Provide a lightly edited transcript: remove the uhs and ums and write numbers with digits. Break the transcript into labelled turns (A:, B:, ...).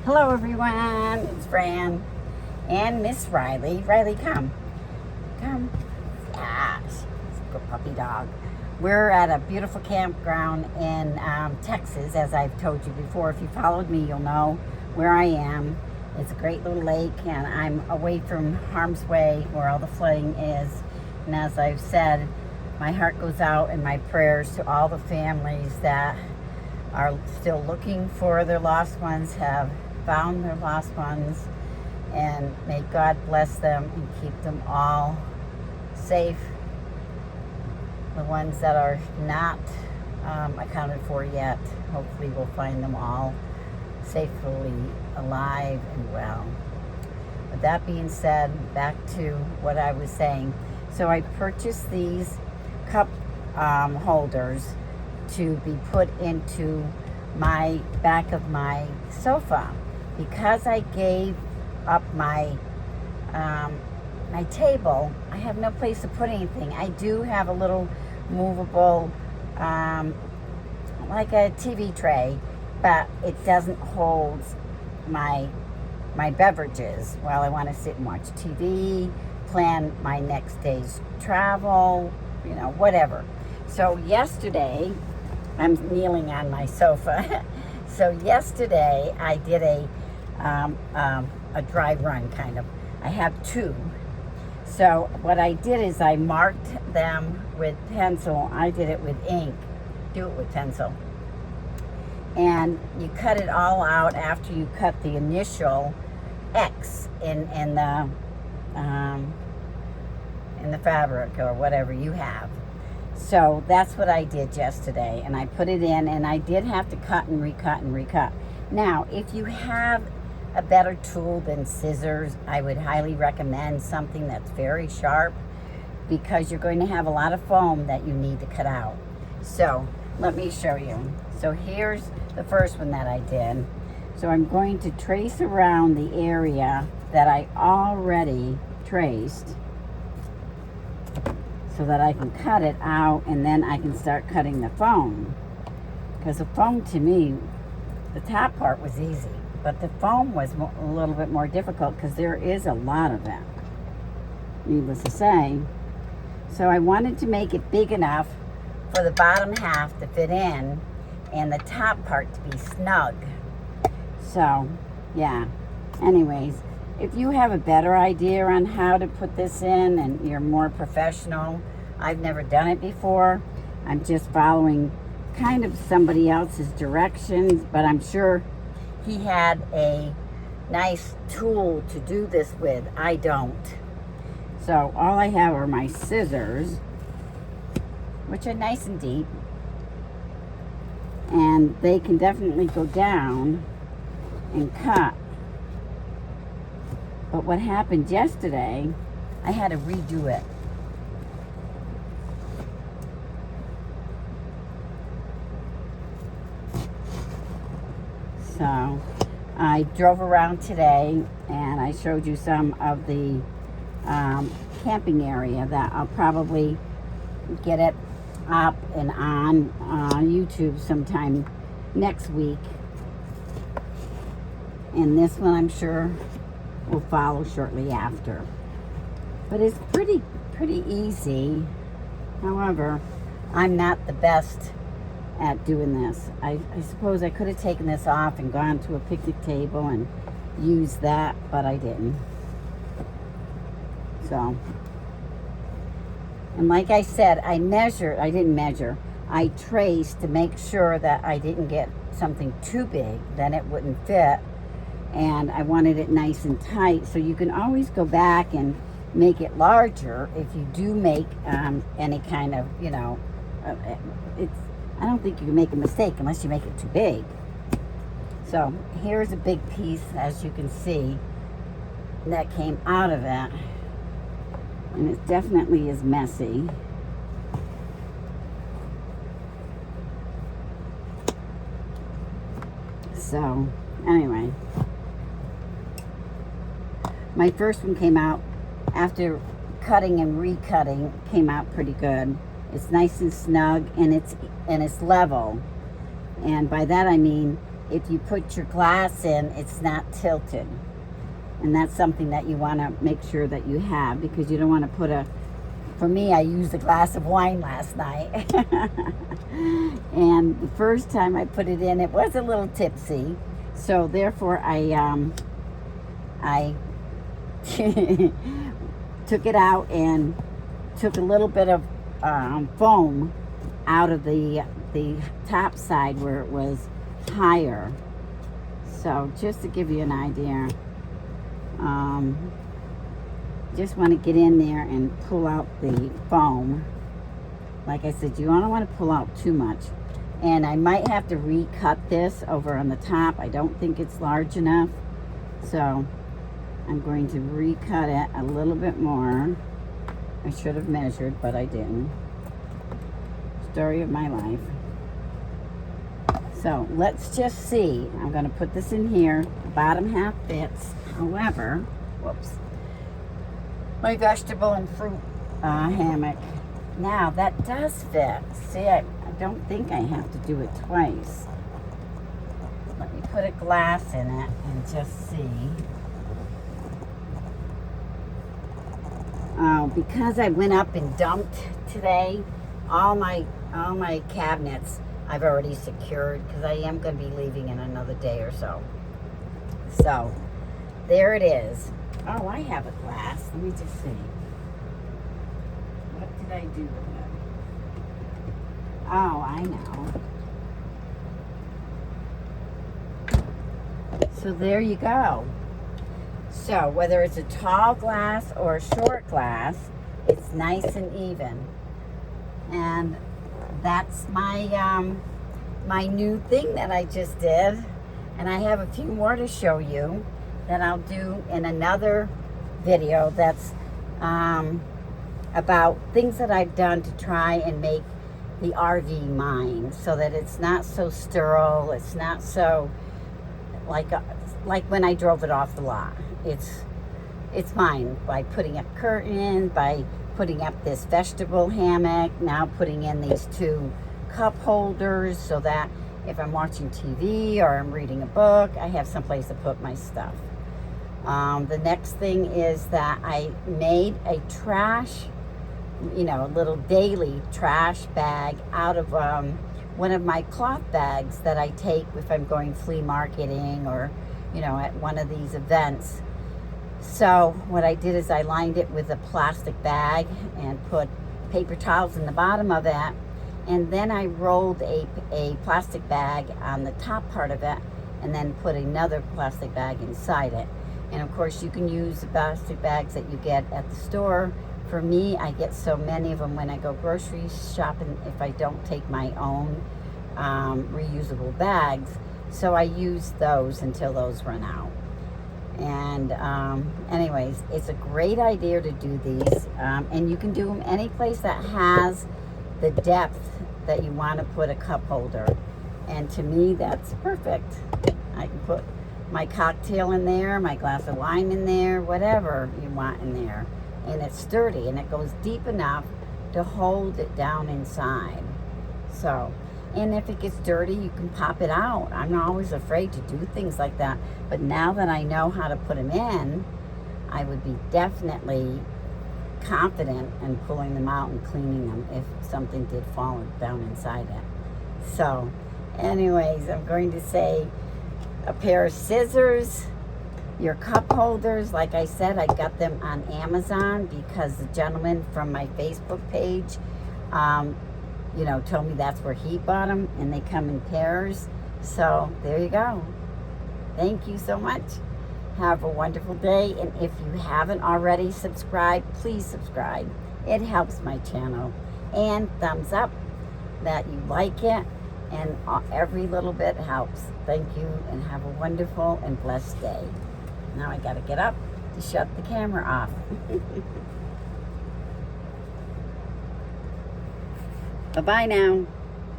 A: Hello everyone, it's Fran and Miss Riley. Riley, come. Come. Yes, it's a good puppy dog. We're at a beautiful campground in Texas, as I've told you before. If you followed me, you'll know where I am. It's a great little lake and I'm away from harm's way where all the flooding is. And as I've said, my heart goes out and my prayers to all the families that are still looking for their lost ones, have found their lost ones, and may God bless them and keep them all safe. The ones that are not accounted for yet, hopefully we'll find them all safely alive and well. With that being said, back to what I was saying. So I purchased these cup holders to be put into my back of my sofa because I gave up my my table. I have no place to put anything. I do have a little movable like a TV tray, but it doesn't hold my beverages while I want to sit and watch TV, plan my next day's travel, you know, whatever. So yesterday, I'm kneeling on my sofa. So yesterday I did a dry run kind of. I have two. So what I did is I marked them with pencil. I did it with ink. Do it with pencil. And you cut it all out after you cut the initial X in the fabric or whatever you have. So that's what I did yesterday, and I put it in, and I did have to cut and recut and recut. Now, if you have a better tool than scissors, I would highly recommend something that's very sharp because you're going to have a lot of foam that you need to cut out. So let me show you. So here's the first one that I did. So I'm going to trace around the area that I already traced, so that I can cut it out and then I can start cutting the foam. Because the foam, to me, the top part was easy, but the foam was a little bit more difficult because there is a lot of it, needless to say. So I wanted to make it big enough for the bottom half to fit in and the top part to be snug. So, yeah. Anyways, if you have a better idea on how to put this in and you're more professional, I've never done it before. I'm just following kind of somebody else's directions, but I'm sure he had a nice tool to do this with. I don't. So all I have are my scissors, which are nice and deep, and they can definitely go down and cut. But what happened yesterday, I had to redo it. So I drove around today and I showed you some of the camping area that I'll probably get it up and on YouTube sometime next week. And this one I'm sure will follow shortly after. But it's pretty easy. However, I'm not the best at doing this. I suppose I could have taken this off and gone to a picnic table and used that, but I didn't. So, and like I said, I traced to make sure that I didn't get something too big, then it wouldn't fit. And I wanted it nice and tight, so you can always go back and make it larger if you do make any kind of, you know, I don't think you can make a mistake unless you make it too big. So here's a big piece, as you can see, that came out of it, and it definitely is messy. So anyway, my first one came out after cutting and recutting, came out pretty good. It's nice and snug, and it's level. And by that I mean if you put your glass in, it's not tilted. And that's something that you want to make sure that you have, because you don't want to put for me, I used a glass of wine last night. And the first time I put it in, it was a little tipsy. So therefore I took it out and took a little bit of foam out of the top side where it was higher. So just to give you an idea, just want to get in there and pull out the foam. Like I said, you don't want to pull out too much. And I might have to recut this over on the top. I don't think it's large enough. So I'm going to recut it a little bit more. I should have measured, but I didn't. Story of my life. So let's just see. I'm going to put this in here. The bottom half fits. However, whoops. My vegetable and fruit hammock. Now that does fit. See, I don't think I have to do it twice. Let me put a glass in it and just see. Because I went up and dumped today, all my cabinets I've already secured, because I am going to be leaving in another day or so. So there it is. Oh, I have a glass. Let me just see. What did I do with it? Oh, I know. So there you go. So whether it's a tall glass or a short glass, it's nice and even. And that's my my new thing that I just did. And I have a few more to show you that I'll do in another video that's about things that I've done to try and make the RV mine, so that it's not so sterile, it's not so like when I drove it off the lot. It's mine, by putting up curtains, by putting up this vegetable hammock, now putting in these 2 cup holders, so that if I'm watching TV or I'm reading a book, I have someplace to put my stuff. The next thing is that I made a trash, a little daily trash bag out of one of my cloth bags that I take if I'm going flea marketing or, at one of these events. So what I did is I lined it with a plastic bag and put paper towels in the bottom of it. And then I rolled a plastic bag on the top part of it, and then put another plastic bag inside it. And of course you can use the plastic bags that you get at the store. For me, I get so many of them when I go grocery shopping if I don't take my own reusable bags. So I use those until those run out. And anyways, it's a great idea to do these. And you can do them any place that has the depth that you want to put a cup holder. And to me, that's perfect. I can put my cocktail in there, my glass of wine in there, whatever you want in there. And it's sturdy, and it goes deep enough to hold it down inside. So, and if it gets dirty, you can pop it out. I'm not always afraid to do things like that. But now that I know how to put them in, I would be definitely confident in pulling them out and cleaning them if something did fall down inside it. So, anyways, I'm going to say a pair of scissors, your cup holders. Like I said, I got them on Amazon because the gentleman from my Facebook page, told me that's where he bought them, and they come in pairs. So there you go. Thank you so much. Have a wonderful day. And if you haven't already subscribed, please subscribe. It helps my channel. And thumbs up that you like it. And every little bit helps. Thank you, and have a wonderful and blessed day. Now I got to get up to shut the camera off. Bye-bye now.